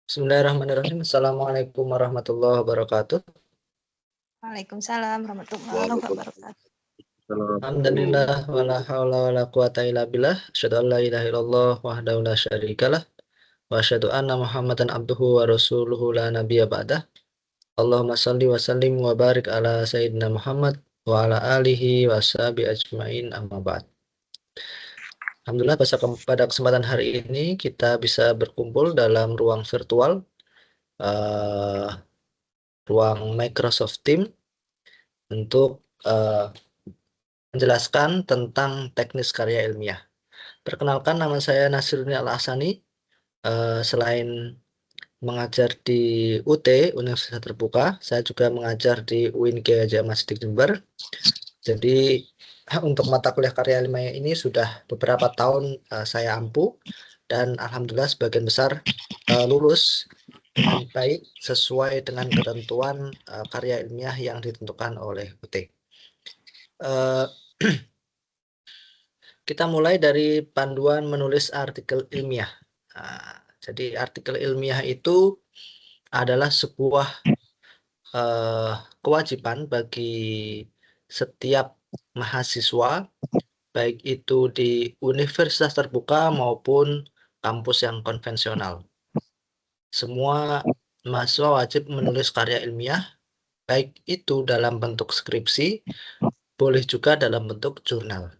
Bismillahirrahmanirrahim. Assalamualaikum warahmatullahi wabarakatuh. Waalaikumsalam warahmatullahi wabarakatuh. Alhamdulillah wala haula wala quwata illa billah. Asyhadu an la ilaha illallah wahdahu la syarikalah wa asyhadu anna Muhammadan abduhu wa rasuluhu la nabiyya ba'dah. Allahumma shalli wa sallim wa barik ala sayyidina Muhammad wa ala alihi wa ashabi ajmain amma ba'd. Alhamdulillah pada kesempatan hari ini kita bisa berkumpul dalam ruang virtual, ruang Microsoft Teams untuk menjelaskan tentang teknis karya ilmiah. Perkenalkan, nama saya Nasruddin Al-Ahsani. Selain mengajar di UT, Universitas Terbuka, saya juga mengajar di UIN Kiai Haji Ahmad Siddiq Jember. Jadi untuk mata kuliah karya ilmiah ini sudah beberapa tahun saya ampu, dan alhamdulillah sebagian besar lulus dengan baik sesuai dengan ketentuan karya ilmiah yang ditentukan oleh UT. Kita mulai dari panduan menulis artikel ilmiah. Jadi artikel ilmiah itu adalah sebuah kewajiban bagi setiap mahasiswa, baik itu di universitas terbuka maupun kampus yang konvensional. Semua mahasiswa wajib menulis karya ilmiah, baik itu dalam bentuk skripsi, boleh juga dalam bentuk jurnal.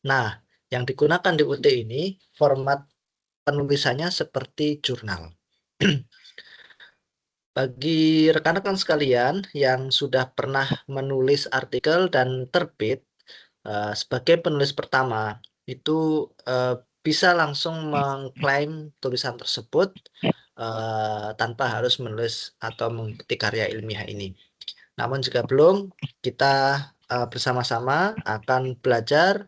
Nah, yang digunakan di UT ini format penulisannya seperti jurnal. Bagi rekan-rekan sekalian yang sudah pernah menulis artikel dan terbit sebagai penulis pertama, itu bisa langsung mengklaim tulisan tersebut tanpa harus menulis atau mengikuti karya ilmiah ini. Namun jika belum, kita bersama-sama akan belajar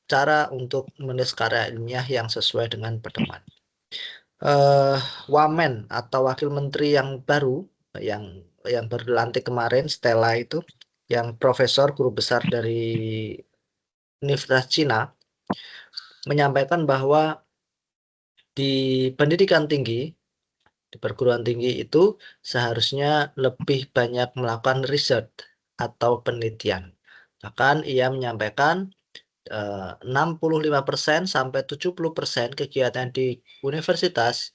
cara untuk menulis karya ilmiah yang sesuai dengan pedoman. Wamen atau wakil menteri yang baru yang baru dilantik kemarin, Stella itu, yang profesor guru besar dari Universitas Cina, menyampaikan bahwa di pendidikan tinggi, di perguruan tinggi itu seharusnya lebih banyak melakukan riset atau penelitian. Bahkan ia menyampaikan 65% sampai 70% kegiatan di universitas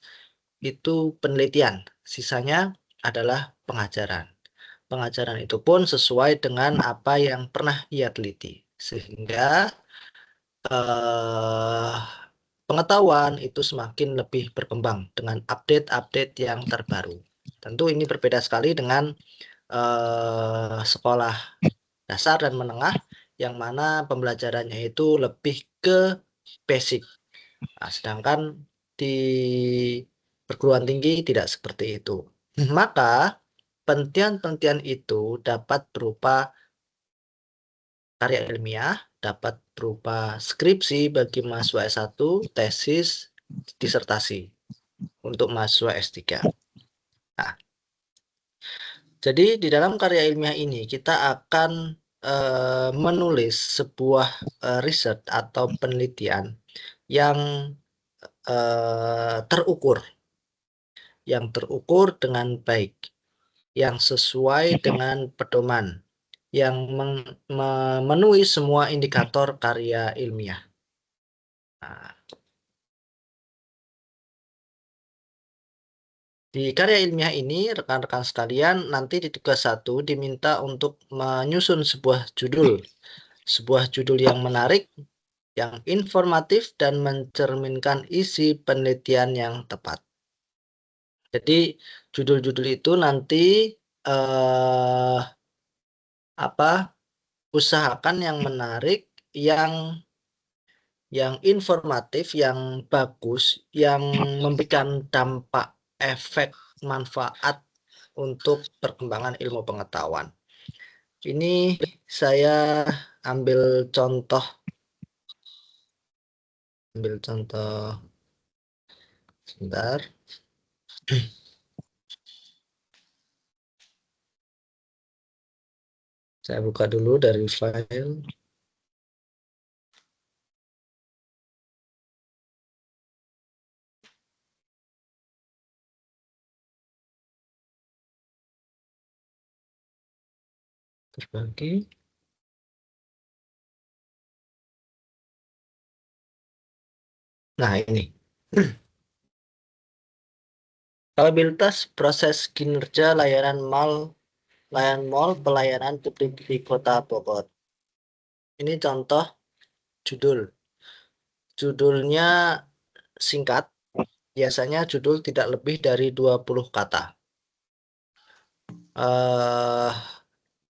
itu penelitian, sisanya adalah pengajaran. Pengajaran itu pun sesuai dengan apa yang pernah ia teliti, sehingga pengetahuan itu semakin lebih berkembang dengan update-update yang terbaru. Tentu ini berbeda sekali dengan sekolah dasar dan menengah, yang mana pembelajarannya itu lebih ke basic. Nah, sedangkan di perguruan tinggi tidak seperti itu. Maka penelitian-penelitian itu dapat berupa karya ilmiah, dapat berupa skripsi bagi mahasiswa S1, tesis, disertasi untuk mahasiswa S3. Nah, jadi di dalam karya ilmiah ini kita akan menulis sebuah riset atau penelitian yang terukur dengan baik, yang sesuai dengan pedoman, yang memenuhi semua indikator karya ilmiah. Nah, di karya ilmiah ini, rekan-rekan sekalian, nanti di tugas 1 diminta untuk menyusun sebuah judul yang menarik, yang informatif, dan mencerminkan isi penelitian yang tepat. Jadi judul-judul itu nanti usahakan yang menarik, yang informatif, yang bagus, yang memberikan dampak, efek, manfaat untuk perkembangan ilmu pengetahuan. Ini saya ambil contoh sebentar. Saya buka dulu dari file. Terbagi. Nah, ini. Kapabilitas proses kinerja layanan mall pelayanan publik di Kota Bogor. Ini contoh judul. Judulnya singkat. Biasanya judul tidak lebih dari 20 kata.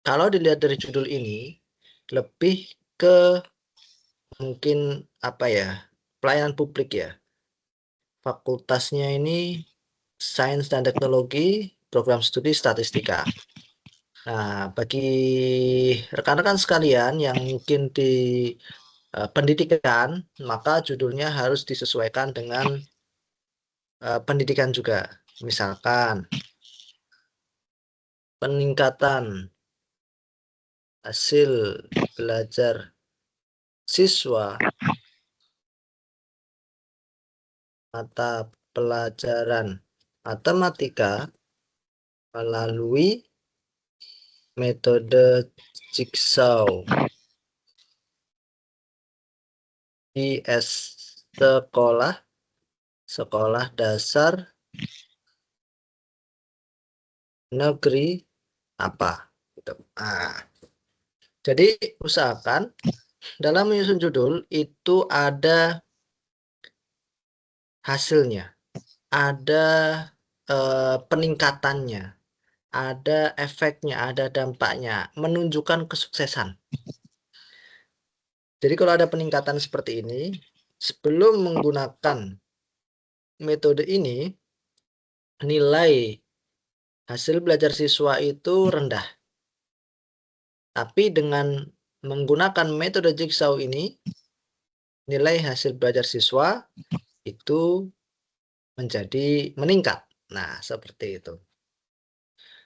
Kalau dilihat dari judul ini, lebih ke mungkin apa ya, pelayanan publik ya. Fakultasnya ini Sains dan Teknologi, program studi statistika. Nah, bagi rekan-rekan sekalian yang mungkin di pendidikan, maka judulnya harus disesuaikan dengan pendidikan juga. Misalkan, peningkatan hasil belajar siswa mata pelajaran matematika melalui metode jigsaw di sekolah dasar negeri apa gitu. Nah, jadi usahakan dalam menyusun judul itu ada hasilnya, ada peningkatannya, ada efeknya, ada dampaknya, menunjukkan kesuksesan. Jadi kalau ada peningkatan seperti ini, sebelum menggunakan metode ini, nilai hasil belajar siswa itu rendah. Tapi dengan menggunakan metode jigsaw ini, nilai hasil belajar siswa itu menjadi meningkat. Nah, seperti itu.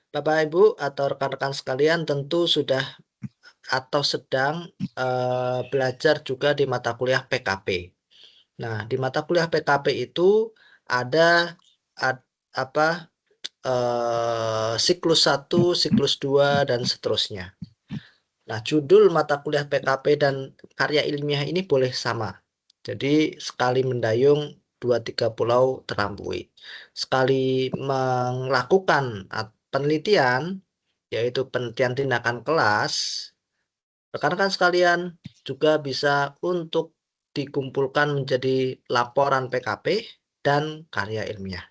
Bapak Ibu atau rekan-rekan sekalian tentu sudah atau sedang belajar juga di mata kuliah PKP. Nah, di mata kuliah PKP itu ada siklus 1, siklus 2, dan seterusnya. Nah, judul mata kuliah PKP dan karya ilmiah ini boleh sama. Jadi, sekali mendayung, 2-3 pulau terlampaui. Sekali melakukan penelitian, yaitu penelitian tindakan kelas, rekan-rekan sekalian juga bisa untuk dikumpulkan menjadi laporan PKP dan karya ilmiah.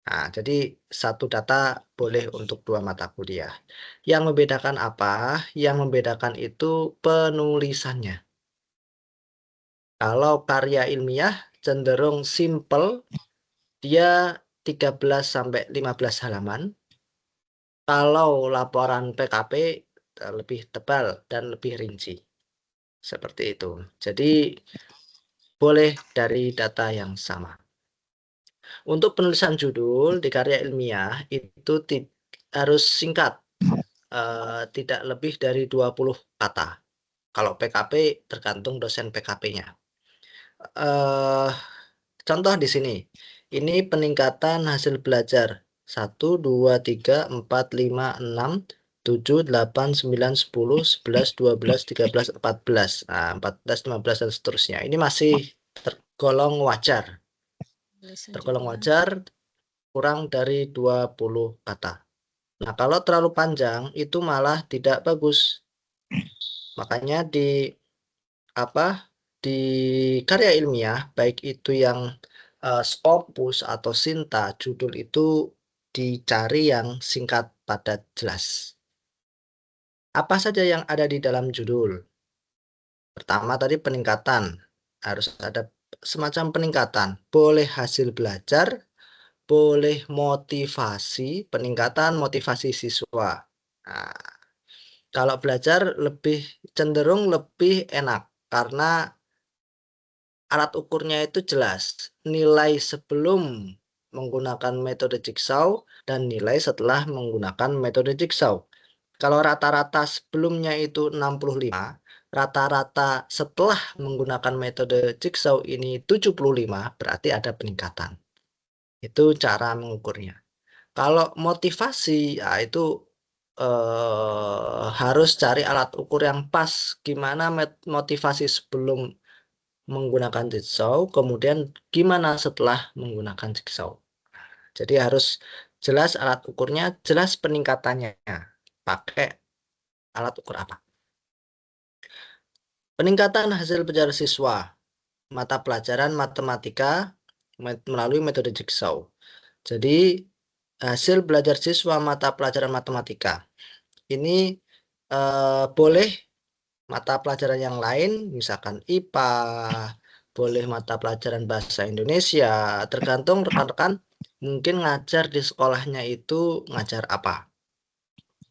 Nah, jadi satu data boleh untuk 2 mata kuliah. Yang membedakan apa? Yang membedakan itu penulisannya. Kalau karya ilmiah cenderung simple, dia 13-15 halaman. Kalau laporan PKP lebih tebal dan lebih rinci. Seperti itu. Jadi boleh dari data yang sama. Untuk penulisan judul di karya ilmiah itu harus singkat, tidak lebih dari 20 kata. Kalau PKP tergantung dosen PKP-nya. Contoh di sini, ini peningkatan hasil belajar 1, 2, 3, 4, 5, 6, 7, 8, 9, 10, 11, 12, 13, 14. Nah, 14, 15, dan seterusnya. Ini masih tergolong wajar. Tergolong wajar kurang dari 20 kata. Nah, kalau terlalu panjang itu malah tidak bagus. Makanya di karya ilmiah baik itu yang Scopus atau Sinta, judul itu dicari yang singkat, padat, jelas. Apa saja yang ada di dalam judul? Pertama tadi peningkatan, harus ada semacam peningkatan. Boleh hasil belajar, boleh motivasi, peningkatan motivasi siswa. Nah, kalau belajar cenderung lebih enak karena alat ukurnya itu jelas. Nilai sebelum menggunakan metode jigsaw dan nilai setelah menggunakan metode jigsaw. Kalau rata-rata sebelumnya itu 65, rata-rata setelah menggunakan metode jigsaw ini 75, berarti ada peningkatan. Itu cara mengukurnya. Kalau motivasi, ya itu harus cari alat ukur yang pas. Gimana motivasi sebelum menggunakan jigsaw, kemudian gimana setelah menggunakan jigsaw. Jadi harus jelas alat ukurnya, jelas peningkatannya. Pakai alat ukur apa? Peningkatan hasil belajar siswa mata pelajaran matematika melalui metode jigsaw. Jadi hasil belajar siswa mata pelajaran matematika ini boleh mata pelajaran yang lain, misalkan IPA, boleh mata pelajaran bahasa Indonesia, tergantung rekan-rekan mungkin ngajar di sekolahnya itu ngajar apa,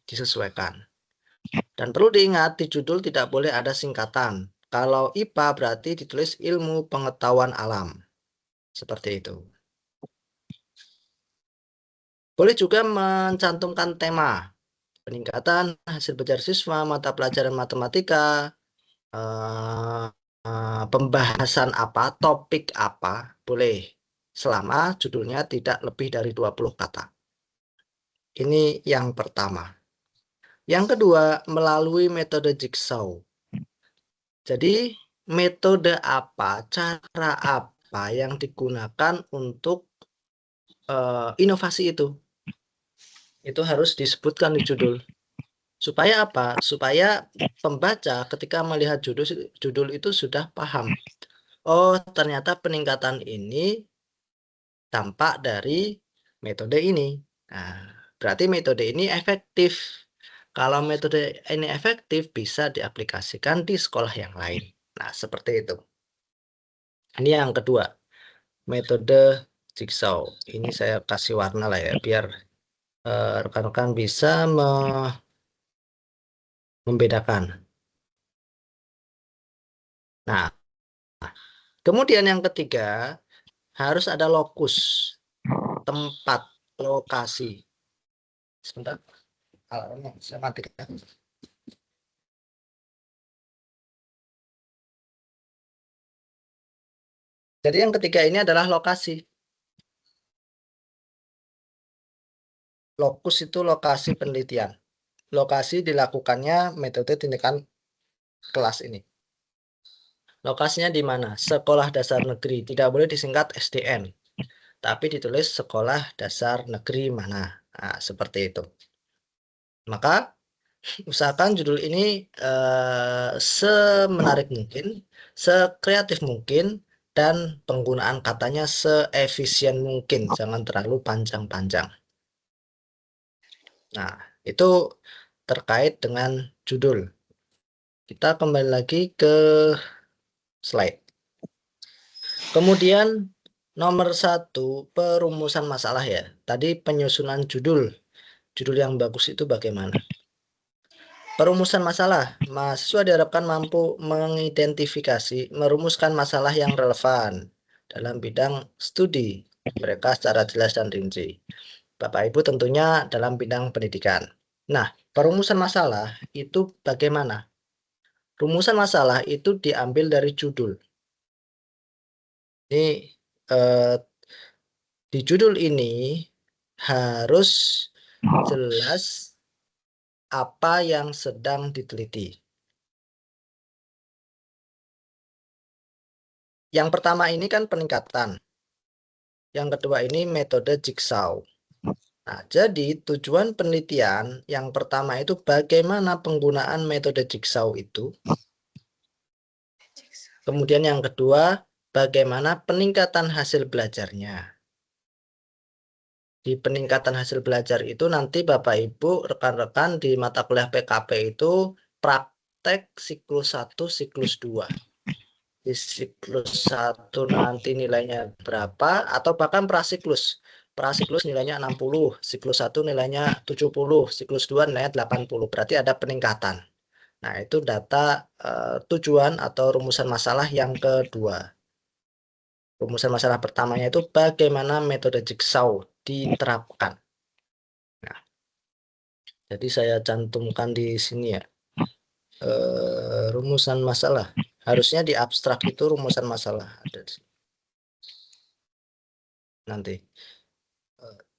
disesuaikan. Dan perlu diingat, di judul tidak boleh ada singkatan. Kalau IPA berarti ditulis ilmu pengetahuan alam. Seperti itu. Boleh juga mencantumkan tema. Peningkatan hasil belajar siswa, mata pelajaran matematika, pembahasan apa, topik apa, boleh. Selama judulnya tidak lebih dari 20 kata. Ini yang pertama. Yang kedua, melalui metode jigsaw. Jadi, metode apa, cara apa yang digunakan untuk inovasi itu? Itu harus disebutkan di judul. Supaya apa? Supaya pembaca ketika melihat judul itu sudah paham. Oh, ternyata peningkatan ini tampak dari metode ini. Nah, berarti metode ini efektif. Kalau metode ini efektif, bisa diaplikasikan di sekolah yang lain. Nah, seperti itu. Ini yang kedua, metode jigsaw. Ini saya kasih warna lah ya, biar rekan-rekan bisa membedakan. Nah, kemudian yang ketiga, harus ada lokus, tempat, lokasi. Sebentar, alarmnya saya matikan. Jadi yang ketiga ini adalah lokasi. Lokus itu lokasi penelitian. Lokasi dilakukannya metode tindakan kelas ini. Lokasinya di mana? Sekolah dasar negeri. Tidak boleh disingkat SDN, tapi ditulis sekolah dasar negeri mana. Nah, seperti itu. Maka usahakan judul ini semenarik mungkin, sekreatif mungkin, dan penggunaan katanya seefisien mungkin. Jangan terlalu panjang-panjang. Nah, itu terkait dengan judul. Kita kembali lagi ke slide. Kemudian nomor 1, perumusan masalah ya. Tadi penyusunan judul. Judul yang bagus itu bagaimana? Perumusan masalah. Mahasiswa diharapkan mampu mengidentifikasi, merumuskan masalah yang relevan dalam bidang studi mereka secara jelas dan rinci. Bapak Ibu tentunya dalam bidang pendidikan. Nah, perumusan masalah itu bagaimana? Rumusan masalah itu diambil dari judul. Ini di judul ini harus jelas apa yang sedang diteliti. Yang pertama ini kan peningkatan. Yang kedua ini metode jigsaw. Nah, jadi tujuan penelitian yang pertama itu bagaimana penggunaan metode jigsaw itu. Kemudian yang kedua, bagaimana peningkatan hasil belajarnya. Di peningkatan hasil belajar itu nanti Bapak Ibu, rekan-rekan di mata kuliah PKP itu praktek siklus 1, siklus 2. Di siklus 1 nanti nilainya berapa, atau bahkan prasiklus. Prasiklus nilainya 60, siklus 1 nilainya 70, siklus 2 nilainya 80. Berarti ada peningkatan. Nah, itu data tujuan atau rumusan masalah yang kedua. Rumusan masalah pertamanya itu bagaimana metode jigsaw diterapkan. Nah, jadi saya cantumkan di sini ya. Rumusan masalah. Harusnya di abstrak itu rumusan masalah ada di sini. Nanti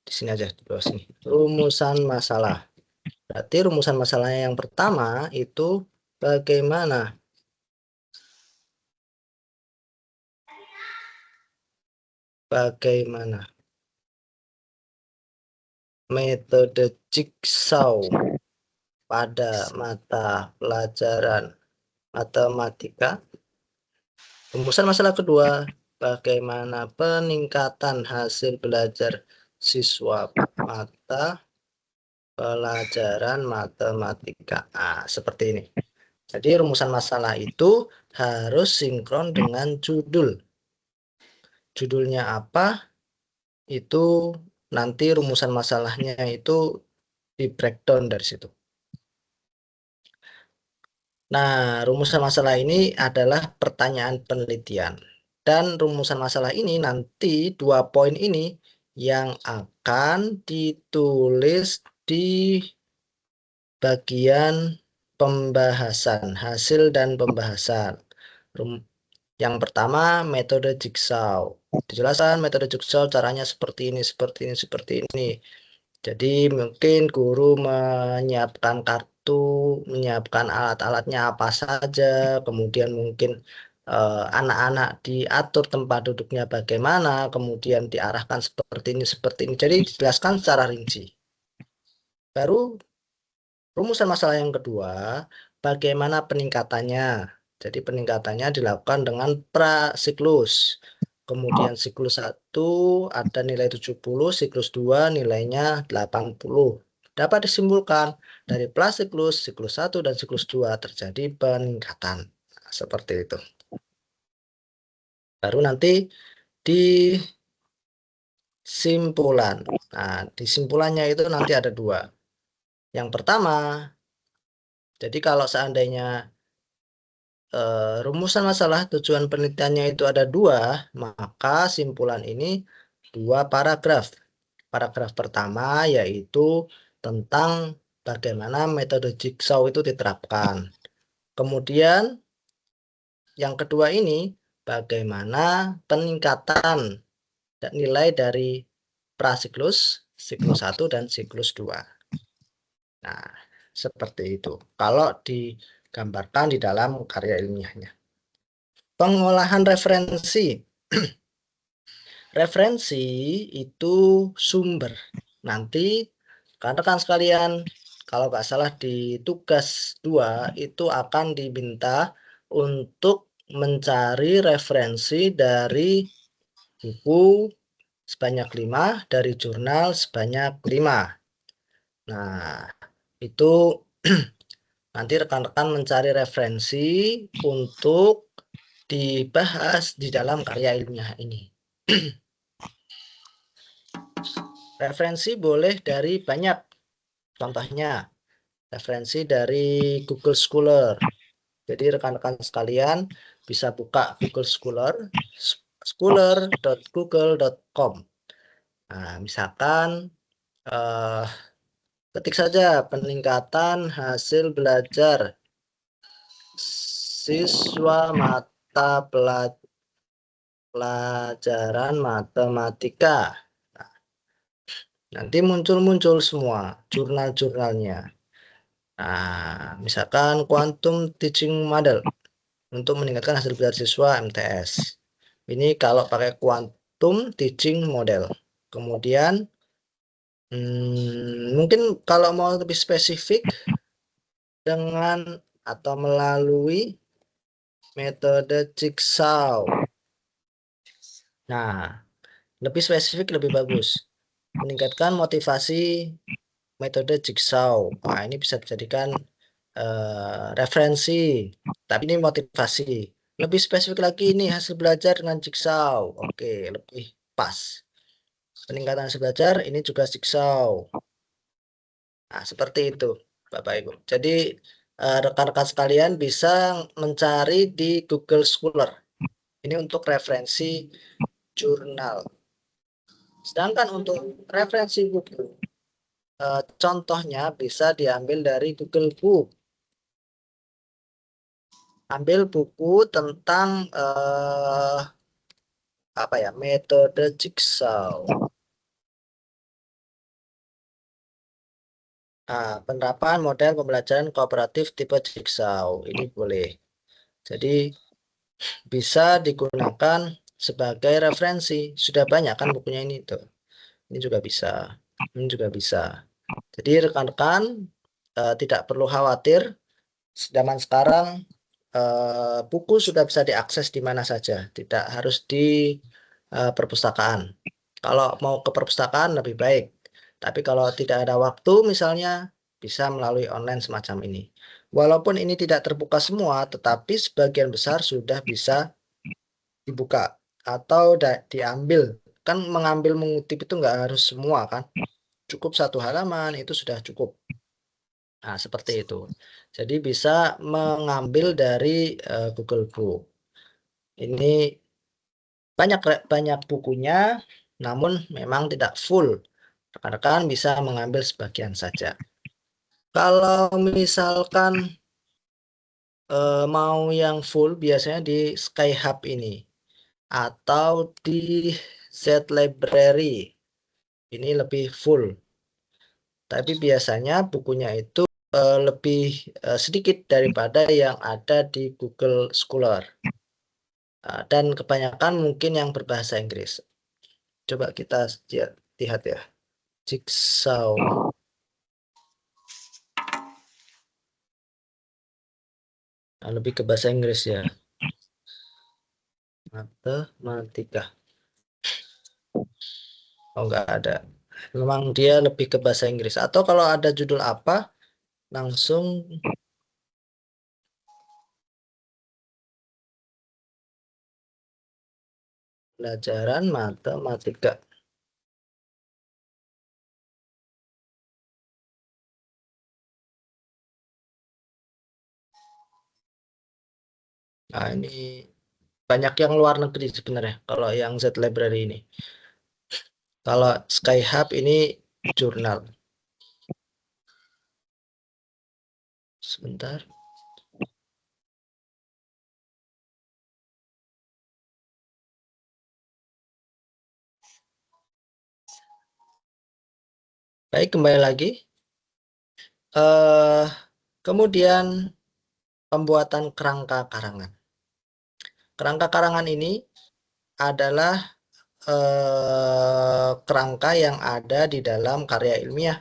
di sini aja di bawah sini. Rumusan masalah. Berarti rumusan masalahnya yang pertama itu bagaimana metode jigsaw pada mata pelajaran matematika. Rumusan masalah kedua, bagaimana peningkatan hasil belajar siswa mata pelajaran matematika. Seperti ini. Jadi rumusan masalah itu harus sinkron dengan judul. Judulnya apa? Itu nanti rumusan masalahnya itu di breakdown dari situ. Nah, rumusan masalah ini adalah pertanyaan penelitian. Dan rumusan masalah ini nanti 2 poin ini yang akan ditulis di bagian pembahasan, hasil dan pembahasan. Yang pertama, metode jigsaw. Dijelaskan metode jigsaw caranya seperti ini, seperti ini, seperti ini. Jadi mungkin guru menyiapkan kartu, menyiapkan alat-alatnya apa saja, kemudian mungkin anak-anak diatur tempat duduknya bagaimana, kemudian diarahkan seperti ini, seperti ini. Jadi dijelaskan secara rinci. Baru rumusan masalah yang kedua, bagaimana peningkatannya. Jadi peningkatannya dilakukan dengan prasiklus. Kemudian siklus 1 ada nilai 70, siklus 2 nilainya 80. Dapat disimpulkan dari prasiklus, siklus 1 dan siklus 2 terjadi peningkatan. Nah, seperti itu. Baru nanti di simpulan. Nah, di simpulannya itu nanti ada 2. Yang pertama, jadi kalau seandainya rumusan masalah tujuan penelitiannya itu ada 2, maka simpulan ini 2 paragraf. Paragraf pertama yaitu tentang bagaimana metode jigsaw itu diterapkan. Kemudian yang kedua ini bagaimana peningkatan nilai dari prasiklus, siklus 1 dan siklus 2. Nah, seperti itu. Kalau digambarkan di dalam karya ilmiahnya. Pengolahan referensi. Referensi itu sumber. Nanti rekan-rekan sekalian, kalau nggak salah di tugas 2 itu akan diminta untuk mencari referensi dari buku sebanyak 5, dari jurnal sebanyak 5. Nah, itu nanti rekan-rekan mencari referensi untuk dibahas di dalam karya ilmiah ini. Referensi boleh dari banyak. Contohnya, referensi dari Google Scholar. Jadi rekan-rekan sekalian bisa buka Google Scholar, scholar.google.com. Nah, misalkan ketik saja peningkatan hasil belajar siswa mata pelajaran matematika. Nanti muncul semua jurnal-jurnalnya. Nah, misalkan Quantum Teaching Model untuk meningkatkan hasil belajar siswa MTS. Ini kalau pakai Quantum Teaching Model. Kemudian, mungkin kalau mau lebih spesifik dengan atau melalui metode jigsaw. Nah, lebih spesifik lebih bagus. Meningkatkan motivasi metode jigsaw. Nah, ini bisa dijadikan referensi, tapi ini motivasi. Lebih spesifik lagi ini hasil belajar dengan jigsaw. Oke, lebih pas. Peningkatan hasil belajar ini juga jigsaw. Nah, seperti itu, Bapak Ibu. Jadi rekan-rekan sekalian bisa mencari di Google Scholar. Ini untuk referensi jurnal. Sedangkan untuk referensi buku, contohnya bisa diambil dari Google Book. Ambil buku tentang apa ya, metode jigsaw. Penerapan model pembelajaran kooperatif tipe Jigsaw ini boleh. Jadi bisa digunakan sebagai referensi. Sudah banyak kan bukunya ini tuh. Ini juga bisa. Ini juga bisa. Jadi rekan-rekan tidak perlu khawatir. Zaman sekarang buku sudah bisa diakses di mana saja. Tidak harus di perpustakaan. Kalau mau ke perpustakaan lebih baik. Tapi kalau tidak ada waktu misalnya bisa melalui online semacam ini. Walaupun ini tidak terbuka semua, tetapi sebagian besar sudah bisa dibuka atau diambil. Kan mengambil mengutip itu nggak harus semua kan. Cukup satu halaman itu sudah cukup. Nah, seperti itu. Jadi bisa mengambil dari Google Book. Ini banyak bukunya, namun memang tidak full. Rekan-rekan bisa mengambil sebagian saja. Kalau misalkan mau yang full, biasanya di Skyhub ini atau di Z Library. Ini lebih full. Tapi biasanya bukunya itu lebih sedikit daripada yang ada di Google Scholar. Dan kebanyakan mungkin yang berbahasa Inggris. Coba kita lihat ya. Jigsaw. Nah, lebih ke bahasa Inggris ya. Matematika. Oh, nggak ada. Memang dia lebih ke bahasa Inggris. Atau kalau ada judul apa, langsung pelajaran matematika. Nah, ini banyak yang luar negeri sebenarnya. Kalau yang Z Library ini. Kalau Skyhub ini jurnal. Sebentar. Baik, kembali lagi. Kemudian pembuatan kerangka karangan. Kerangka karangan ini adalah kerangka yang ada di dalam karya ilmiah.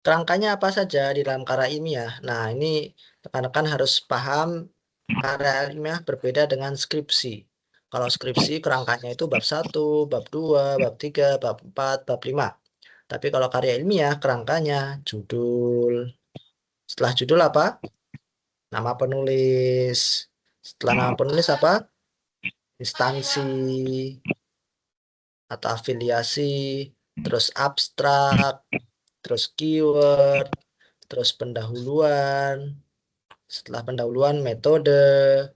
Kerangkanya apa saja di dalam karya ilmiah? Nah, ini rekan-rekan harus paham karya ilmiah berbeda dengan skripsi. Kalau skripsi kerangkanya itu bab 1, bab 2, bab 3, bab 4, bab 5. Tapi kalau karya ilmiah kerangkanya judul. Setelah judul apa? Nama penulis. Setelah nama penulis apa? Instansi atau afiliasi, terus abstrak, terus keyword, terus pendahuluan. Setelah pendahuluan metode,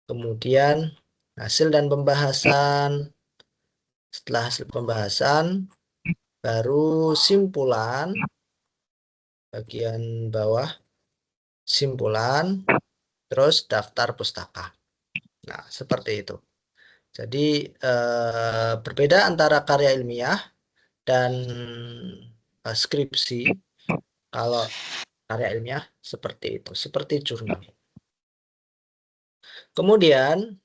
kemudian hasil dan pembahasan. Setelah hasil pembahasan, baru simpulan, bagian bawah, simpulan, terus daftar pustaka. Nah, seperti itu. Jadi, berbeda antara karya ilmiah dan skripsi. Kalau karya ilmiah seperti itu, seperti jurnal. Kemudian,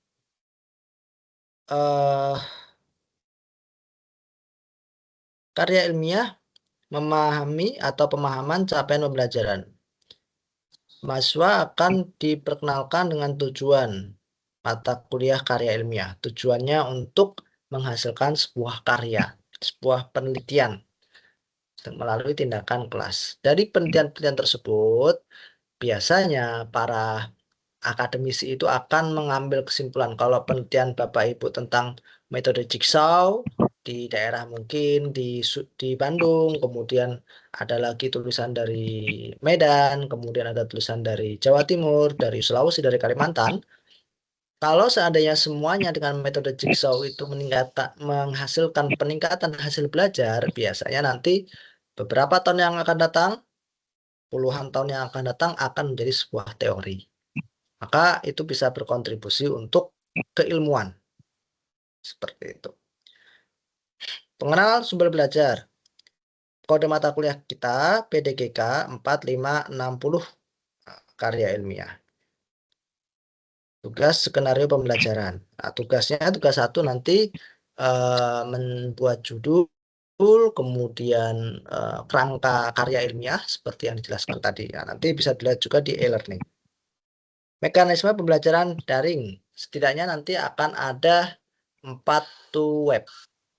karya ilmiah memahami atau pemahaman capaian pembelajaran. Mahasiswa akan diperkenalkan dengan tujuan mata kuliah karya ilmiah. Tujuannya untuk menghasilkan sebuah karya, sebuah penelitian melalui tindakan kelas. Dari penelitian-penelitian tersebut, biasanya para akademisi itu akan mengambil kesimpulan kalau penelitian Bapak Ibu tentang metode Jigsaw di daerah mungkin di Bandung, kemudian ada lagi tulisan dari Medan, kemudian ada tulisan dari Jawa Timur, dari Sulawesi, dari Kalimantan. Kalau seandainya semuanya dengan metode Jigsaw itu menghasilkan peningkatan hasil belajar, biasanya nanti beberapa tahun yang akan datang, puluhan tahun yang akan datang akan menjadi sebuah teori. Maka itu bisa berkontribusi untuk keilmuan. Seperti itu. Pengenalan sumber belajar. kode mata kuliah kita PDGK 4560 karya ilmiah. Tugas skenario pembelajaran. Nah, tugas 1 nanti membuat judul, kemudian kerangka karya ilmiah seperti yang dijelaskan tadi. Nah, nanti bisa dilihat juga di e-learning. Mekanisme pembelajaran daring. Setidaknya nanti akan ada 4 web.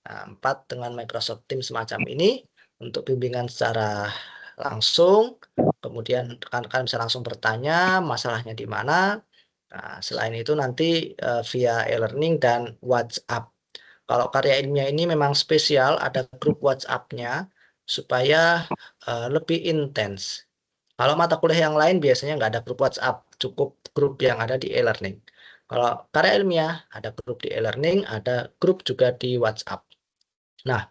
Nah, 4 dengan Microsoft Teams semacam ini untuk bimbingan secara langsung. Kemudian rekan-rekan bisa langsung bertanya masalahnya di mana. Nah, selain itu nanti via e-learning dan WhatsApp. Kalau karya ilmiah ini memang spesial, ada grup WhatsApp-nya supaya lebih intens. Kalau mata kuliah yang lain biasanya nggak ada grup WhatsApp, cukup grup yang ada di e-learning. Kalau karya ilmiah, ada grup di e-learning, ada grup juga di WhatsApp. Nah,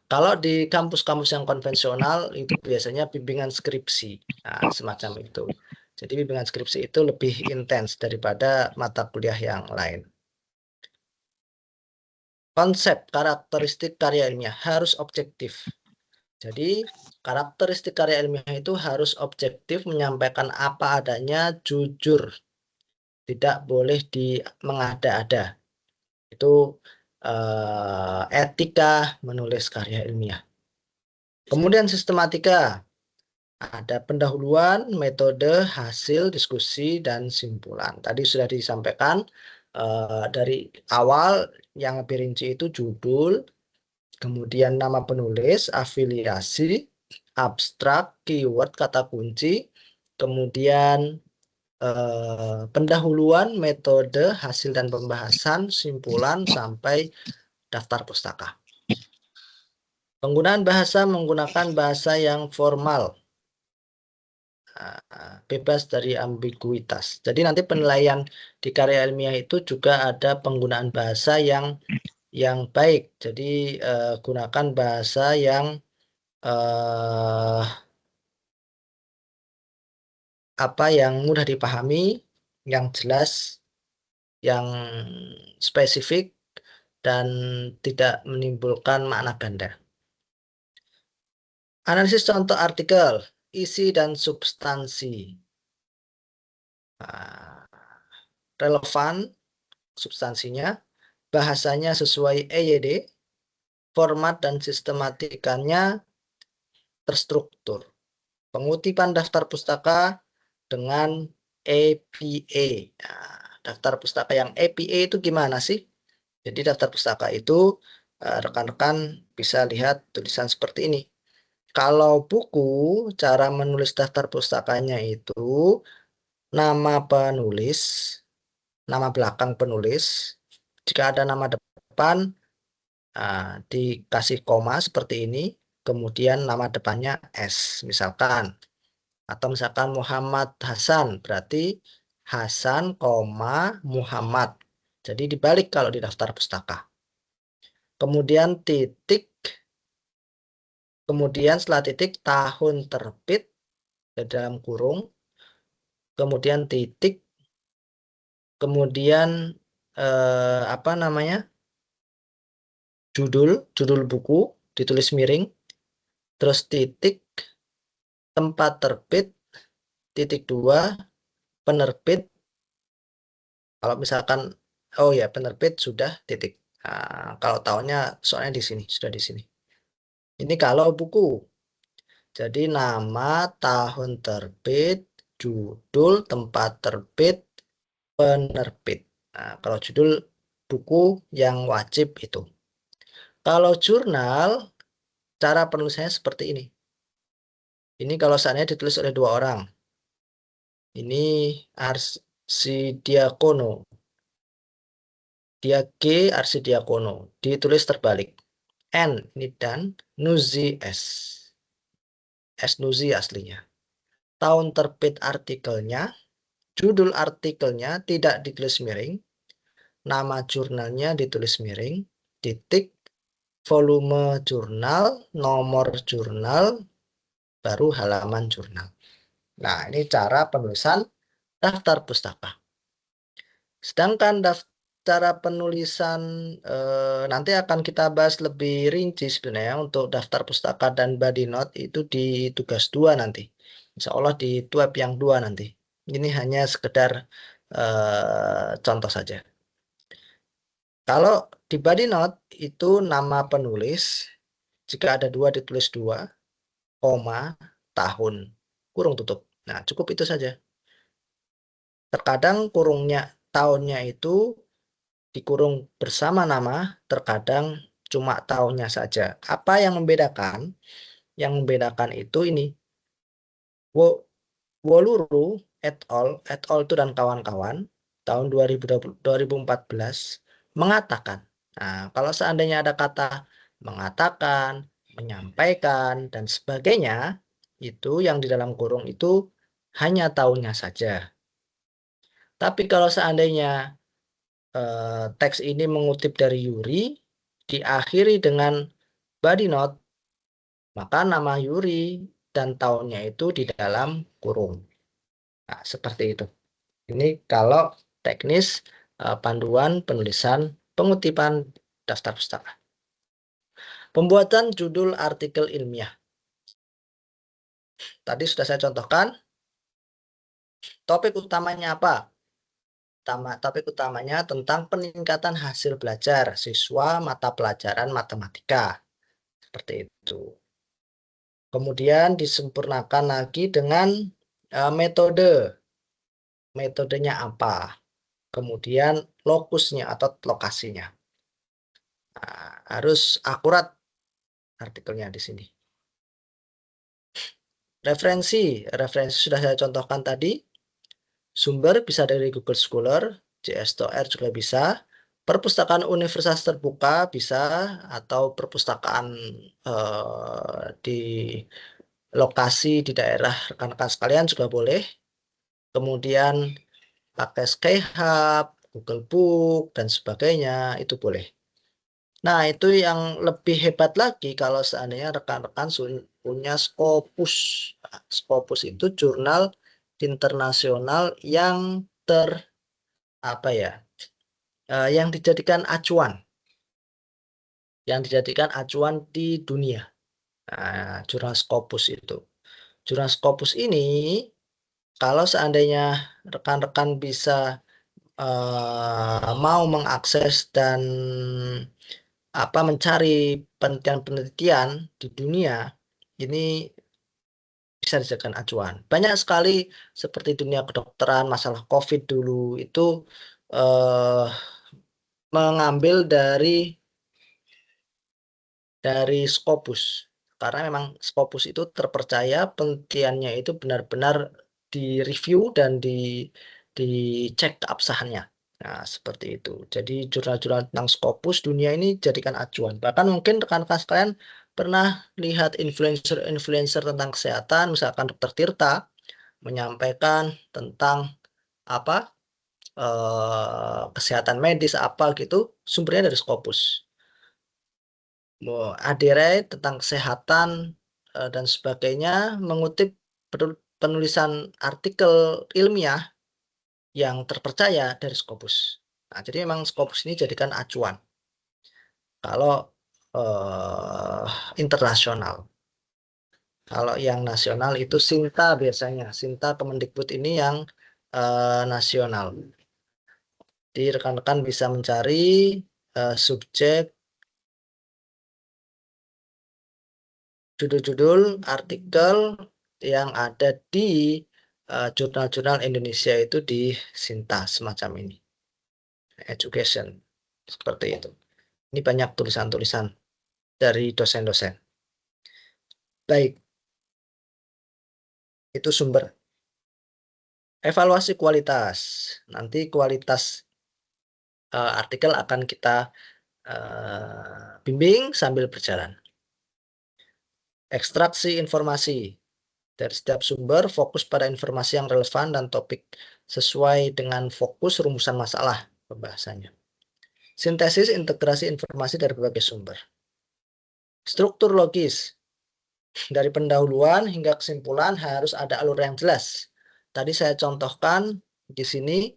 kalau di kampus-kampus yang konvensional itu biasanya bimbingan skripsi, nah, semacam itu. Jadi bimbingan skripsi itu lebih intens daripada mata kuliah yang lain. Konsep karakteristik karya ilmiah harus objektif. Jadi karakteristik karya ilmiah itu harus objektif, menyampaikan apa adanya, jujur, tidak boleh mengada-ada. Itu etika menulis karya ilmiah. Kemudian sistematika. Ada pendahuluan, metode, hasil, diskusi, dan simpulan. Tadi sudah disampaikan dari awal yang lebih rinci itu judul, kemudian nama penulis, afiliasi, abstrak, keyword, kata kunci, kemudian pendahuluan, metode, hasil dan pembahasan, simpulan, sampai daftar pustaka. Penggunaan bahasa menggunakan bahasa yang formal, bebas dari ambiguitas. Jadi nanti penilaian di karya ilmiah itu juga ada penggunaan bahasa yang baik. Jadi gunakan bahasa yang yang mudah dipahami, yang jelas, yang spesifik, dan tidak menimbulkan makna ganda. Analisis contoh artikel, isi dan substansi. Relevan substansinya, bahasanya sesuai EYD, format dan sistematikanya terstruktur. Pengutipan daftar pustaka dengan APA. Nah, daftar pustaka yang APA itu gimana sih? Jadi daftar pustaka itu rekan-rekan bisa lihat tulisan seperti ini. Kalau buku, cara menulis daftar pustakanya itu nama penulis, nama belakang penulis. Jika ada nama depan, dikasih koma seperti ini, kemudian nama depannya S, misalkan. Atau misalkan Muhammad Hasan, berarti Hasan, Muhammad. Jadi dibalik kalau di daftar pustaka. Kemudian titik, kemudian setelah titik tahun terbit dalam kurung, kemudian titik, kemudian judul buku ditulis miring, terus titik, tempat terbit, titik 2, penerbit. Kalau misalkan penerbit sudah titik. Nah, kalau tahunnya soalnya di sini, sudah di sini. Ini kalau buku. Jadi nama, tahun terbit, judul, tempat terbit, penerbit. Nah, kalau judul buku yang wajib itu. Kalau jurnal, cara penulisannya seperti ini. Ini kalau seandainya ditulis oleh 2 orang. Ini Arsidiakono. Dia G. Arsidiakono. Ditulis terbalik. N ini dan, Nuzi S. S Nuzi aslinya. Tahun terbit artikelnya, judul artikelnya tidak ditulis miring, nama jurnalnya ditulis miring, titik, volume jurnal, nomor jurnal, baru halaman jurnal. Nah, ini cara penulisan daftar pustaka. Sedangkan cara penulisan nanti akan kita bahas lebih rinci sebenarnya untuk daftar pustaka dan body note itu di tugas 2 nanti. Insya Allah di web yang 2 nanti. Ini hanya sekedar contoh saja. Kalau di body note itu nama penulis, jika ada 2 ditulis 2, koma, tahun, kurung tutup. Nah, cukup itu saja. Terkadang kurungnya tahunnya itu dikurung bersama nama, terkadang cuma tahunnya saja. Apa yang membedakan? Yang membedakan itu ini. Woluru et al itu dan kawan-kawan tahun 2014 mengatakan. Nah, kalau seandainya ada kata mengatakan, menyampaikan, dan sebagainya, itu yang di dalam kurung itu hanya tahunnya saja. Tapi kalau seandainya teks ini mengutip dari Yuri, diakhiri dengan body note, maka nama Yuri dan tahunnya itu di dalam kurung. Nah, seperti itu. Ini kalau teknis panduan penulisan pengutipan daftar pustaka. Pembuatan judul artikel ilmiah. Tadi sudah saya contohkan. Topik utamanya apa? Topik utamanya tentang peningkatan hasil belajar siswa mata pelajaran matematika. Seperti itu. Kemudian disempurnakan lagi dengan metode. Metodenya apa? Kemudian lokusnya atau lokasinya. Nah, harus akurat artikelnya di sini. Referensi sudah saya contohkan tadi. Sumber bisa dari Google Scholar, JS2R juga bisa. Perpustakaan universitas terbuka bisa, atau perpustakaan di lokasi di daerah rekan-rekan sekalian juga boleh. Kemudian pakai Skyhub, Google Book, dan sebagainya, itu boleh. Nah, itu yang lebih hebat lagi kalau seandainya rekan-rekan punya Scopus. Nah, Scopus itu jurnal internasional yang yang dijadikan acuan di dunia. Nah, jurnal Scopus itu. Jurnal Scopus ini kalau seandainya rekan-rekan bisa mau mengakses dan mencari penelitian-penelitian di dunia, ini bisa dijadikan acuan. Banyak sekali seperti dunia kedokteran, masalah COVID dulu itu mengambil dari Scopus. Karena memang Scopus itu terpercaya, penelitiannya itu benar-benar direview dan dicek keabsahannya. Nah, seperti itu. Jadi jurnal-jurnal tentang Scopus dunia ini jadikan acuan. Bahkan mungkin rekan-rekan sekalian pernah lihat influencer tentang kesehatan, misalkan Dr. Tirta menyampaikan tentang apa kesehatan medis apa gitu, sumbernya dari Scopus. Adire tentang kesehatan dan sebagainya mengutip penulisan artikel ilmiah yang terpercaya dari Scopus. Nah, jadi memang Scopus ini jadikan acuan kalau internasional. Kalau yang nasional itu Sinta biasanya. Sinta Kemendikbud ini yang nasional. Jadi rekan-rekan bisa mencari subjek, judul-judul artikel yang ada di jurnal-jurnal Indonesia itu di Sinta semacam ini. Education. Seperti itu. Ini banyak tulisan-tulisan dari dosen-dosen. Baik. Itu sumber. Evaluasi kualitas. Nanti kualitas artikel akan kita bimbing sambil berjalan. Ekstraksi informasi. Dari setiap sumber, fokus pada informasi yang relevan dan topik sesuai dengan fokus rumusan masalah pembahasannya. Sintesis integrasi informasi dari berbagai sumber. Struktur logis. Dari pendahuluan hingga kesimpulan harus ada alur yang jelas. Tadi saya contohkan di sini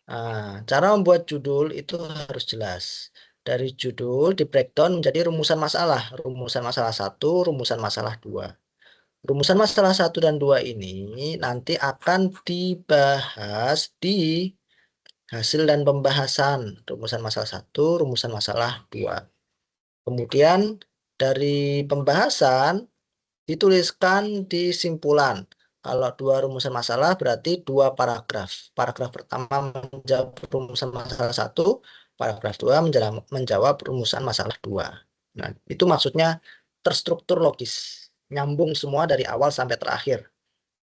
Nah, cara membuat judul itu harus jelas. Dari judul di breakdown menjadi rumusan masalah. Rumusan masalah 1, rumusan masalah 2. Rumusan masalah 1 dan 2 ini nanti akan dibahas di hasil dan pembahasan. Rumusan masalah 1, rumusan masalah 2. Kemudian dari pembahasan dituliskan di simpulan. Kalau 2 rumusan masalah berarti 2 paragraf. Paragraf pertama menjawab rumusan masalah 1, paragraf 2 menjawab rumusan masalah 2. Nah, itu maksudnya terstruktur logis, nyambung semua dari awal sampai terakhir.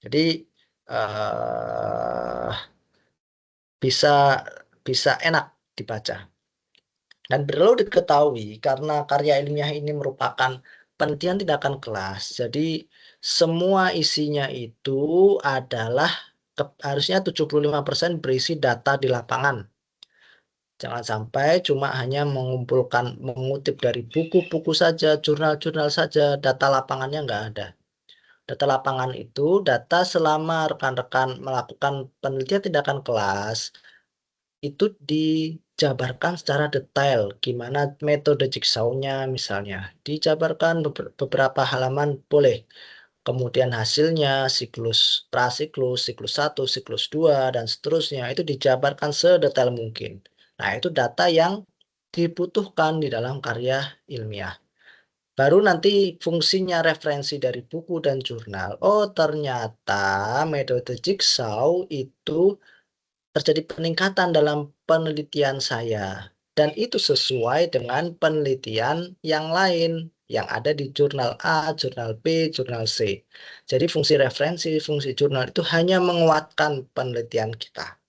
Jadi eh, bisa bisa enak dibaca. Dan perlu diketahui karena karya ilmiah ini merupakan penelitian tindakan kelas. Jadi semua isinya itu adalah harusnya 75% berisi data di lapangan. Jangan sampai cuma hanya mengutip dari buku-buku saja, jurnal-jurnal saja, data lapangannya nggak ada. Data lapangan itu data selama rekan-rekan melakukan penelitian tindakan kelas, itu dijabarkan secara detail gimana metode jigsaw-nya misalnya dijabarkan beberapa halaman boleh, kemudian hasilnya siklus prasiklus, siklus 1, siklus 2 dan seterusnya itu dijabarkan sedetail mungkin. Nah, itu data yang dibutuhkan di dalam karya ilmiah. Baru nanti fungsinya referensi dari buku dan jurnal. Oh, ternyata metode jigsaw itu terjadi peningkatan dalam penelitian saya. Dan itu sesuai dengan penelitian yang lain yang ada di jurnal A, jurnal B, jurnal C. Jadi fungsi referensi, fungsi jurnal itu hanya menguatkan penelitian kita.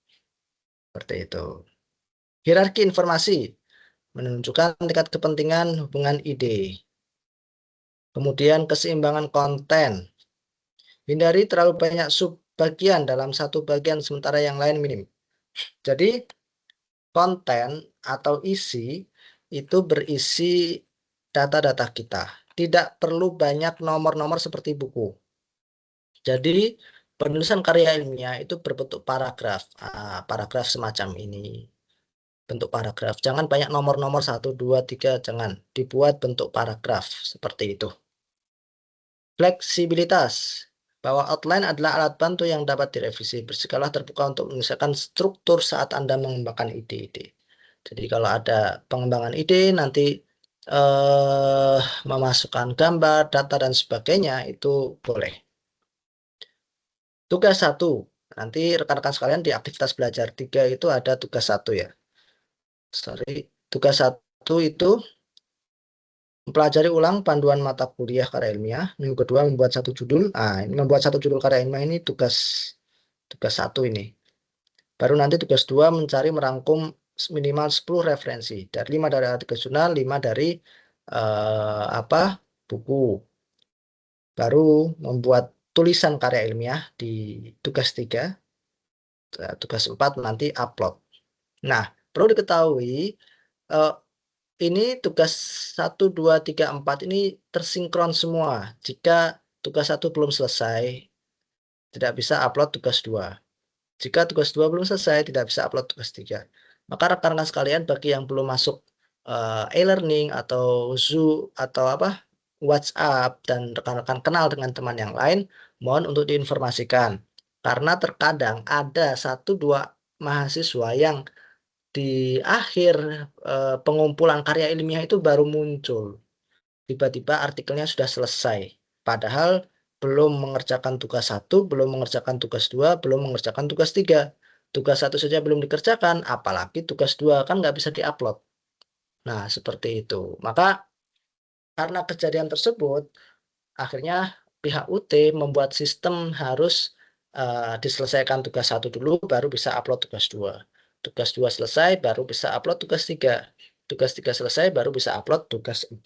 Seperti itu. Hierarki informasi menunjukkan tingkat kepentingan hubungan ide. Kemudian keseimbangan konten. Hindari terlalu banyak subbagian dalam satu bagian sementara yang lain minim. Jadi konten atau isi itu berisi data-data kita. Tidak perlu banyak nomor-nomor seperti buku. Jadi penulisan karya ilmiah itu berbentuk paragraf. Paragraf semacam ini. Bentuk paragraf. Jangan banyak nomor-nomor 1, 2, 3. Jangan. Dibuat bentuk paragraf. Seperti itu. Fleksibilitas. Bahwa outline adalah alat bantu yang dapat direvisi. Bersikalah terbuka untuk menyelesaikan struktur saat Anda mengembangkan ide-ide. Jadi kalau ada pengembangan ide, nanti memasukkan gambar, data, dan sebagainya, itu boleh. Tugas 1. Nanti rekan-rekan sekalian di aktivitas belajar 3 itu ada tugas 1 ya. Sorry. Tugas 1 itu mempelajari ulang panduan mata kuliah karya ilmiah. Minggu kedua membuat satu judul. Ini membuat satu judul karya ilmiah ini tugas 1 ini. Baru nanti tugas 2 mencari merangkum minimal 10 referensi. Dari 5 dari artikel jurnal, 5 dari buku. Baru membuat tulisan karya ilmiah di tugas 3. Tugas 4 nanti upload. Nah, perlu diketahui ini tugas 1, 2, 3, 4 ini tersinkron semua. Jika tugas 1 belum selesai, tidak bisa upload tugas 2. Jika tugas 2 belum selesai, tidak bisa upload tugas 3. Maka rekan-rekan sekalian bagi yang belum masuk e-learning atau Zoom atau WhatsApp dan rekan-rekan kenal dengan teman yang lain, mohon untuk diinformasikan. Karena terkadang ada 1-2 mahasiswa yang di akhir pengumpulan karya ilmiah itu baru muncul. Tiba-tiba artikelnya sudah selesai. Padahal belum mengerjakan tugas 1, belum mengerjakan tugas 2, belum mengerjakan tugas 3. Tugas 1 saja belum dikerjakan, apalagi tugas 2 kan nggak bisa diupload. Nah, seperti itu. Maka karena kejadian tersebut, akhirnya pihak UT membuat sistem harus diselesaikan tugas 1 dulu, baru bisa upload tugas 2. Tugas 2 selesai, baru bisa upload tugas 3. Tugas 3 selesai, baru bisa upload tugas 4.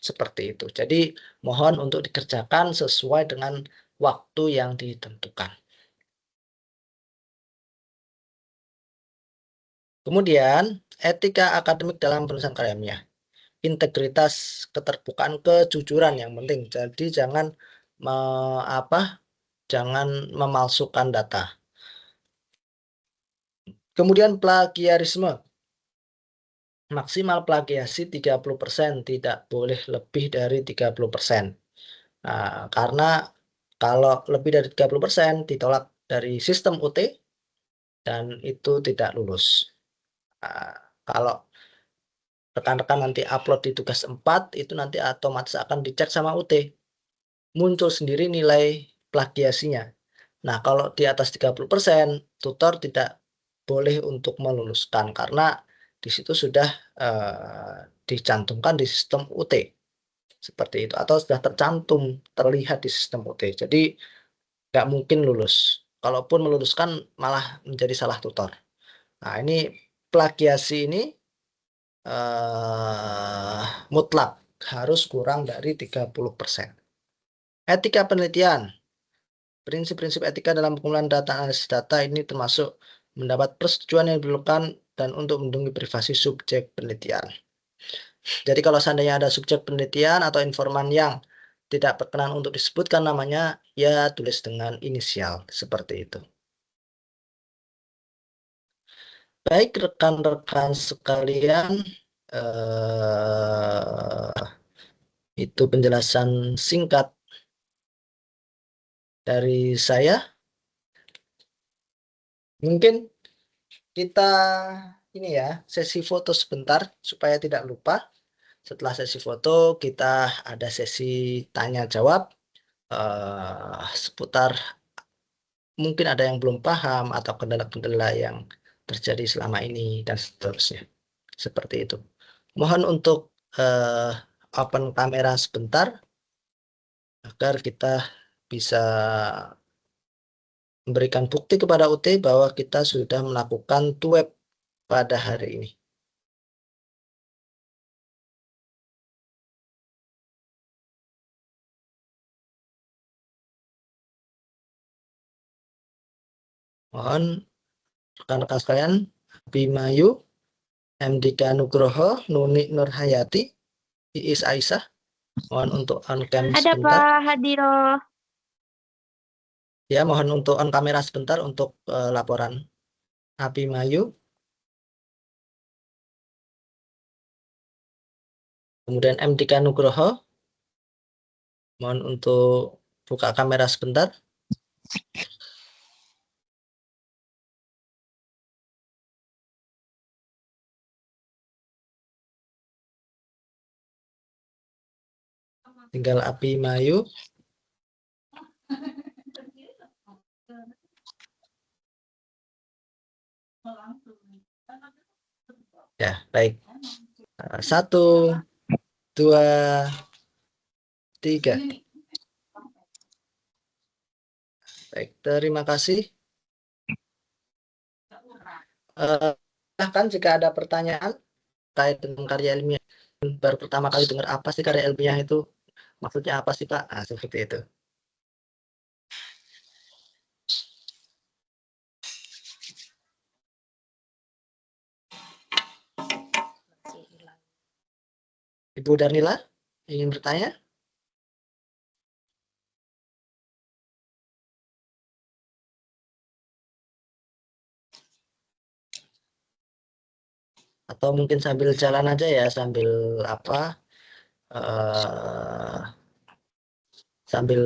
Seperti itu. Jadi mohon untuk dikerjakan sesuai dengan waktu yang ditentukan. Kemudian, etika akademik dalam penulisan karya ilmiah. Integritas, keterbukaan, kejujuran yang penting. Jadi jangan jangan memalsukan data. Kemudian plagiarisme. Maksimal plagiasi 30%, tidak boleh lebih dari 30%. Nah, karena kalau lebih dari 30% ditolak dari sistem UT dan itu tidak lulus. Nah, kalau rekan-rekan nanti upload di tugas 4, itu nanti otomatis akan dicek sama UT. Muncul sendiri nilai plagiasinya. Nah, kalau di atas 30%, tutor tidak boleh untuk meluluskan karena di situ sudah dicantumkan di sistem UT. Seperti itu. Atau sudah tercantum, terlihat di sistem UT. Jadi, nggak mungkin lulus. Kalaupun meluluskan, malah menjadi salah tutor. Nah, ini plagiasi ini mutlak. Harus kurang dari 30%. Etika penelitian. Prinsip-prinsip etika dalam pengumpulan data analisis data ini termasuk mendapat persetujuan yang diperlukan dan untuk melindungi privasi subjek penelitian. Jadi kalau seandainya ada subjek penelitian atau informan yang tidak berkenan untuk disebutkan namanya, ya tulis dengan inisial, seperti itu. Baik rekan-rekan sekalian, itu penjelasan singkat dari saya. Mungkin kita ini ya, sesi foto sebentar supaya tidak lupa. Setelah sesi foto, kita ada sesi tanya jawab seputar mungkin ada yang belum paham atau kendala-kendala yang terjadi selama ini dan seterusnya. Seperti itu. Mohon untuk open kamera sebentar agar kita bisa memberikan bukti kepada UT bahwa kita sudah melakukan TWEB pada hari ini. Mohon rekan-rekan sekalian, Bimayu, MDK Nugroho, Nuni Nurhayati, Iis Aisyah, mohon untuk on cam Ada sebentar. Pak Hadiro. Ya, mohon untuk on kamera sebentar untuk laporan Abimayu. Kemudian MDK Nugroho, mohon untuk buka kamera sebentar. Tinggal Abimayu. Ya, baik. 1, 2, 3. Baik, terima kasih. Silahkan jika ada pertanyaan terkait dengan karya ilmiah. Baru pertama kali dengar apa sih karya ilmiah itu? Maksudnya apa sih, Pak? Nah, seperti itu. Ibu Darnila ingin bertanya? Atau mungkin sambil jalan aja ya, sambil apa? Sambil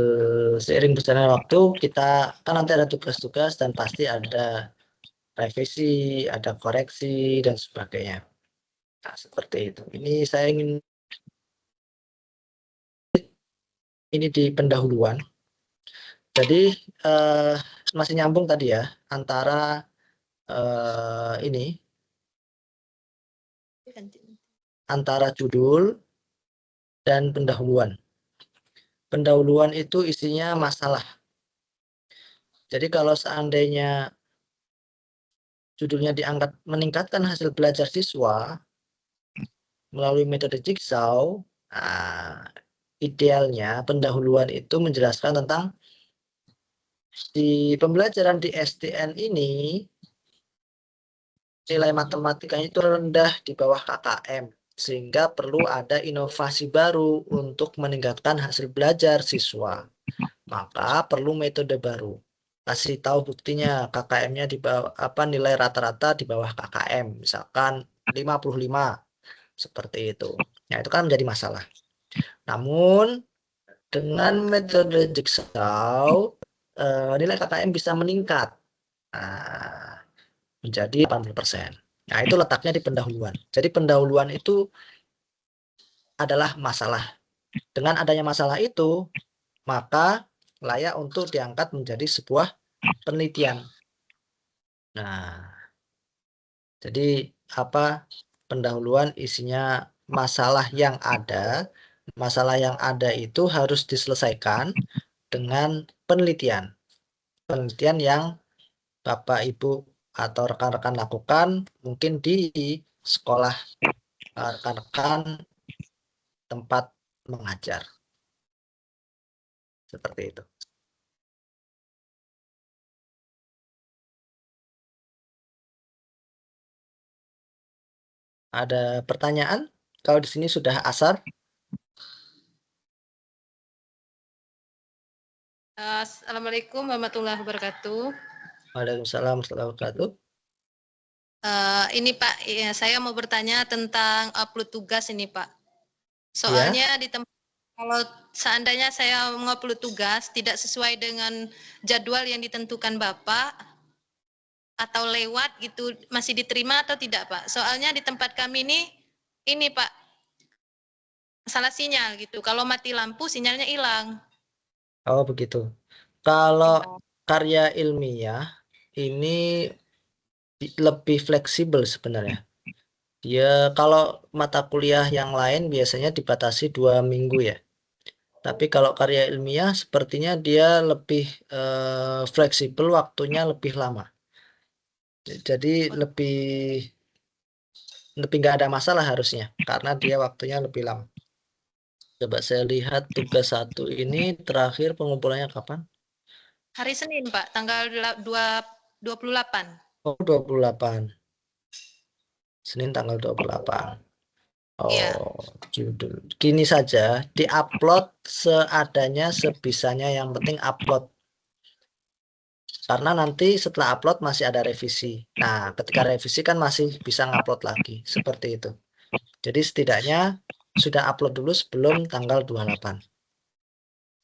seiring berjalannya waktu, kita kan nanti ada tugas-tugas dan pasti ada revisi, ada koreksi dan sebagainya. Nah, seperti itu. Ini saya ingin ini di pendahuluan. Jadi masih nyambung tadi ya antara ini antara judul dan pendahuluan. Pendahuluan itu isinya masalah. Jadi kalau seandainya judulnya diangkat meningkatkan hasil belajar siswa melalui metode jigsaw, nah, idealnya pendahuluan itu menjelaskan tentang di pembelajaran di STN ini nilai matematikanya itu rendah di bawah KKM, sehingga perlu ada inovasi baru untuk meningkatkan hasil belajar siswa. Maka perlu metode baru. kasih tahu buktinya KKM-nya di bawah nilai rata-rata di bawah KKM, misalkan 55 seperti itu. Nah, itu kan menjadi masalah. Namun dengan metode Jigsaw nilai KKM bisa meningkat menjadi 80%. Nah, itu letaknya di pendahuluan. Jadi pendahuluan itu adalah masalah. Dengan adanya masalah itu, maka layak untuk diangkat menjadi sebuah penelitian. Nah, jadi pendahuluan isinya masalah yang ada itu harus diselesaikan dengan penelitian. Penelitian yang Bapak, Ibu, atau rekan-rekan lakukan mungkin di sekolah rekan-rekan tempat mengajar. Seperti itu. Ada pertanyaan? Kalau di sini sudah asar. Assalamualaikum warahmatullahi wabarakatuh. Waalaikumsalam warahmatullahi wabarakatuh. Ini Pak, ya, saya mau bertanya tentang upload tugas ini Pak. Soalnya di tempat, kalau seandainya saya mengupload tugas tidak sesuai dengan jadwal yang ditentukan Bapak atau lewat gitu, masih diterima atau tidak Pak? Soalnya di tempat kami ini Pak, masalah sinyal gitu. Kalau mati lampu sinyalnya hilang. Oh, begitu. Kalau Ya. karya ilmiah ini lebih fleksibel sebenarnya. Dia kalau mata kuliah yang lain biasanya dibatasi 2 minggu ya. Tapi kalau karya ilmiah sepertinya dia lebih fleksibel, waktunya lebih lama. Jadi lebih nggak ada masalah harusnya karena dia waktunya lebih lama. Coba saya lihat tugas 1 ini terakhir pengumpulannya kapan? Hari Senin Pak, tanggal 28. Oh, 28. Senin tanggal 28. Iya. Oh, judul. Gini saja, diupload seadanya, sebisanya, yang penting upload. Karena nanti setelah upload masih ada revisi. Nah, ketika revisi kan masih bisa ngupload lagi. Seperti itu. Jadi setidaknya sudah upload dulu sebelum tanggal 28.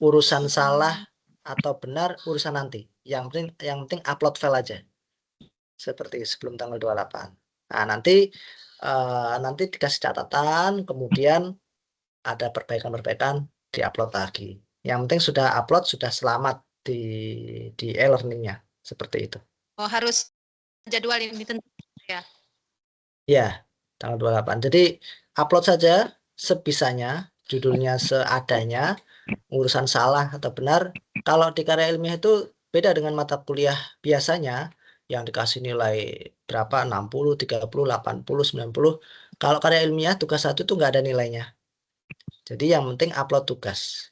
Urusan salah atau benar urusan nanti. Yang penting upload file aja. Seperti sebelum tanggal 28. Nah, nanti dikasih catatan, kemudian ada perbaikan-perbaikan, diupload lagi. Yang penting sudah upload, sudah selamat di e-learningnya. Seperti itu. Oh, harus jadwal yang ditentukan ya. Ya, tanggal 28. Jadi upload saja sebisanya, judulnya seadanya, urusan salah atau benar. Kalau di karya ilmiah itu beda dengan mata kuliah biasanya yang dikasih nilai berapa, 60, 30, 80, 90. Kalau karya ilmiah tugas 1 itu nggak ada nilainya. Jadi yang penting upload tugas.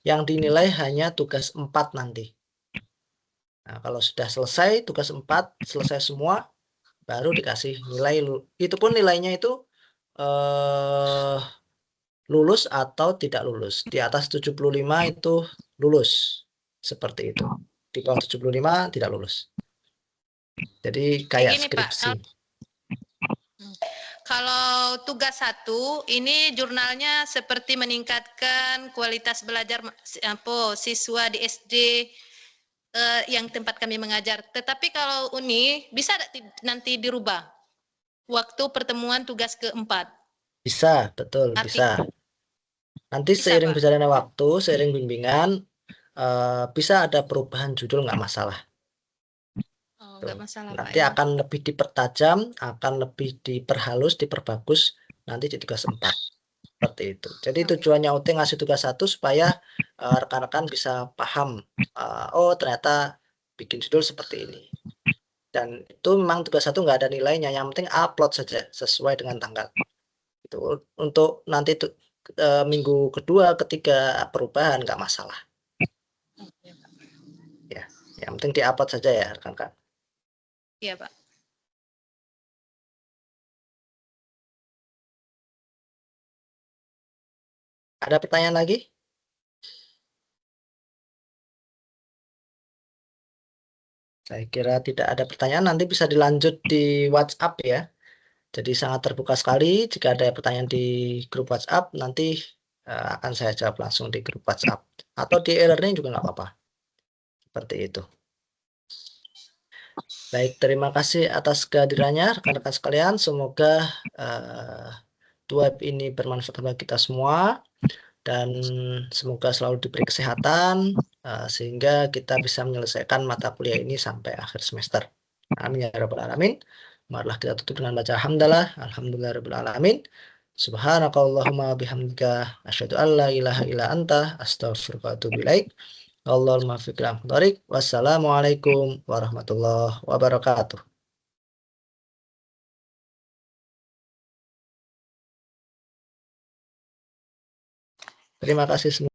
Yang dinilai hanya tugas 4 nanti. Nah, kalau sudah selesai tugas 4, selesai semua, baru dikasih nilai. Itu pun nilainya itu eh, lulus atau tidak lulus. Di atas 75 itu lulus. Seperti itu. Di bawah 75 tidak lulus. Jadi kayak Gini Pak, skripsi. kalau tugas 1 ini jurnalnya seperti meningkatkan kualitas belajar siswa di SD yang tempat kami mengajar. Tetapi kalau Uni bisa nanti dirubah waktu pertemuan tugas keempat. Bisa, betul, Arti bisa. Nanti bisa seiring Pak. berjalannya waktu, seiring bimbingan, bisa ada perubahan judul, nggak masalah. Oh, Tuh. nggak masalah Pak Nanti ya. akan lebih dipertajam, akan lebih diperhalus, diperbagus nanti di tugas 4. Seperti itu. Jadi tujuannya UT ngasih tugas 1 supaya rekan-rekan bisa paham. Oh, ternyata bikin judul seperti ini. Dan itu memang tugas 1 nggak ada nilainya. Yang penting upload saja sesuai dengan tanggal. Itu untuk nanti minggu kedua, ketiga perubahan nggak masalah. Ya, yang penting diupload saja ya rekan-rekan. Iya Pak. Ada pertanyaan lagi? Saya kira tidak ada pertanyaan, nanti bisa dilanjut di WhatsApp ya. Jadi sangat terbuka sekali, jika ada pertanyaan di grup WhatsApp, nanti akan saya jawab langsung di grup WhatsApp. Atau di e-learning juga nggak apa-apa. Seperti itu. Baik, terima kasih atas kehadirannya rekan-rekan sekalian. Semoga web ini bermanfaat bagi kita semua. Dan semoga selalu diberi kesehatan, sehingga kita bisa menyelesaikan mata kuliah ini sampai akhir semester. Amin ya rabbal alamin. Marilah kita tutup dengan baca hamdalah. Alhamdulillah rabbil alamin. Subhanakallahumma bihamdika asyhadu an la ilaha illa anta astaghfiruka wa atubu ilaik. Allahumma muwaffiq ila aqwamit. Wassalamualaikum warahmatullahi wabarakatuh. Terima kasih semua.